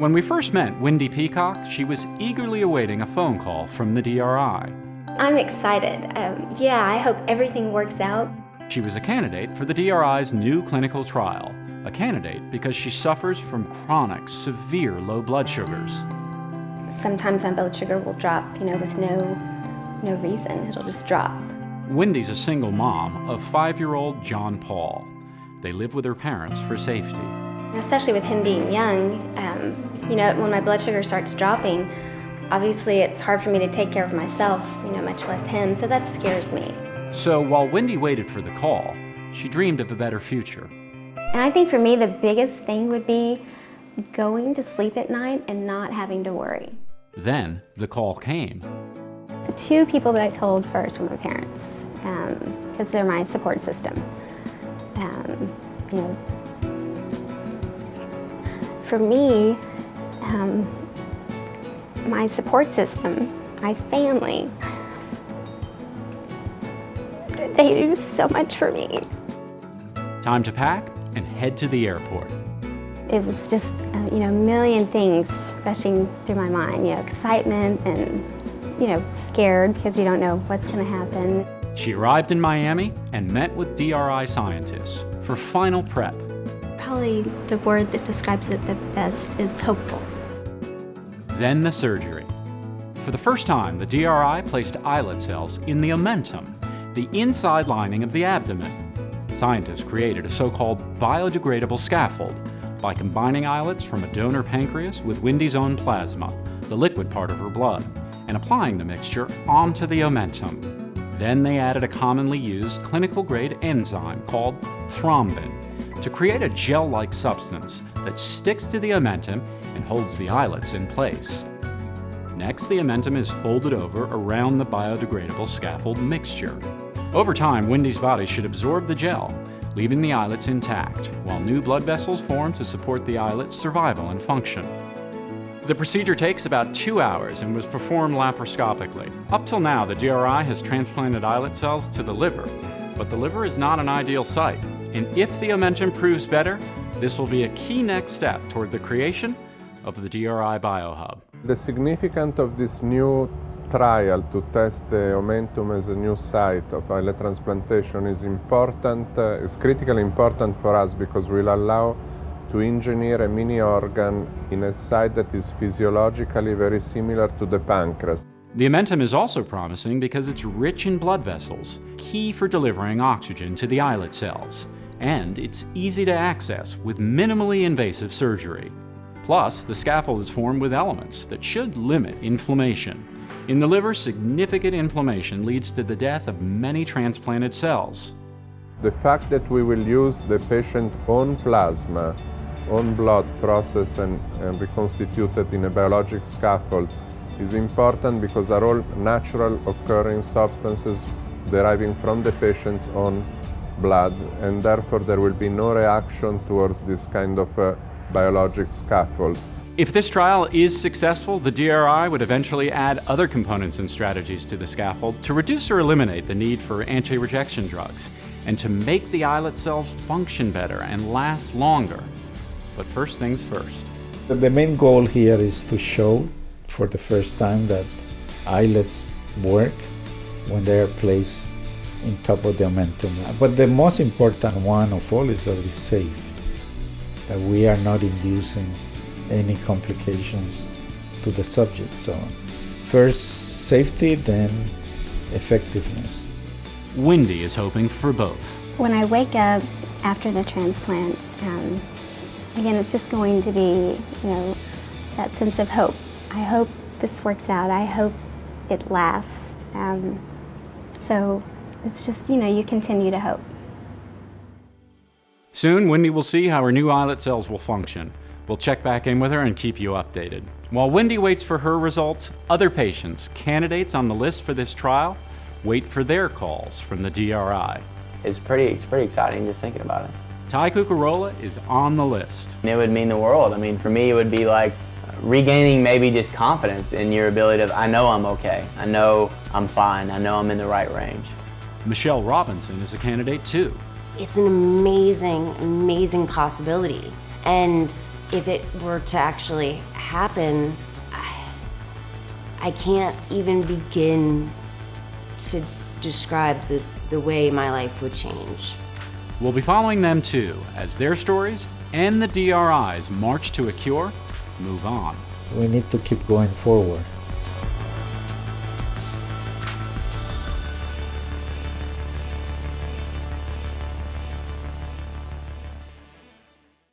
When we first met Wendy Peacock, she was eagerly awaiting a phone call from the DRI. I'm excited. I hope everything works out. She was a candidate for the DRI's new clinical trial. A candidate because she suffers from chronic, severe low blood sugars. Sometimes my blood sugar will drop, with no reason. It'll just drop. Wendy's a single mom of 5-year-old John Paul. They live with her parents for safety. Especially with him being young, when my blood sugar starts dropping, obviously it's hard for me to take care of myself, much less him, so that scares me. So while Wendy waited for the call, she dreamed of a better future. And I think for me, the biggest thing would be going to sleep at night and not having to worry. Then the call came. The two people that I told first were my parents, because they're my support system. For me, my support system, my family, they do so much for me. Time to pack and head to the airport. It was just, a million things rushing through my mind, excitement and, scared because you don't know what's going to happen. She arrived in Miami and met with DRI scientists for final prep. Probably the word that describes it the best is hopeful. Then the surgery. For the first time, the DRI placed islet cells in the omentum, the inside lining of the abdomen. Scientists created a so-called biodegradable scaffold by combining islets from a donor pancreas with Wendy's own plasma, the liquid part of her blood, and applying the mixture onto the omentum. Then they added a commonly used clinical-grade enzyme called thrombin to create a gel-like substance that sticks to the omentum and holds the islets in place. Next, the omentum is folded over around the biodegradable scaffold mixture. Over time, Wendy's body should absorb the gel, leaving the islets intact, while new blood vessels form to support the islet's survival and function. The procedure takes about 2 hours and was performed laparoscopically. Up till now, the DRI has transplanted islet cells to the liver, but the liver is not an ideal site. And if the omentum proves better, this will be a key next step toward the creation of the DRI BioHub. The significance of this new trial to test the omentum as a new site of islet transplantation is important, is critically important for us because we'll allow to engineer a mini organ in a site that is physiologically very similar to the pancreas. The omentum is also promising because it's rich in blood vessels, key for delivering oxygen to the islet cells, and it's easy to access with minimally invasive surgery. Plus, the scaffold is formed with elements that should limit inflammation. In the liver, significant inflammation leads to the death of many transplanted cells. The fact that we will use the patient's own plasma, own blood processed and reconstituted in a biologic scaffold is important because are all natural occurring substances deriving from the patient's own blood, and therefore there will be no reaction towards this kind of biologic scaffold. If this trial is successful, the DRI would eventually add other components and strategies to the scaffold to reduce or eliminate the need for anti-rejection drugs and to make the islet cells function better and last longer. But first things first. The main goal here is to show for the first time that islets work when they are placed in top of the omentum. But the most important one of all is that it's safe, that we are not inducing any complications to the subject. So first safety, then effectiveness. Wendy is hoping for both. When I wake up after the transplant, again, it's just going to be, that sense of hope. I hope this works out. I hope it lasts. So it's just, you continue to hope. Soon, Wendy will see how her new islet cells will function. We'll check back in with her and keep you updated. While Wendy waits for her results, other patients, candidates on the list for this trial, wait for their calls from the DRI. It's pretty exciting just thinking about it. Ty Cucarola is on the list. It would mean the world. I mean, for me, it would be like regaining maybe just confidence in your ability to, I know I'm okay. I know I'm fine. I know I'm in the right range. Michelle Robinson is a candidate too. It's an amazing, amazing possibility. And if it were to actually happen, I can't even begin to describe the way my life would change. We'll be following them too, as their stories and the DRI's march to a cure move on. We need to keep going forward.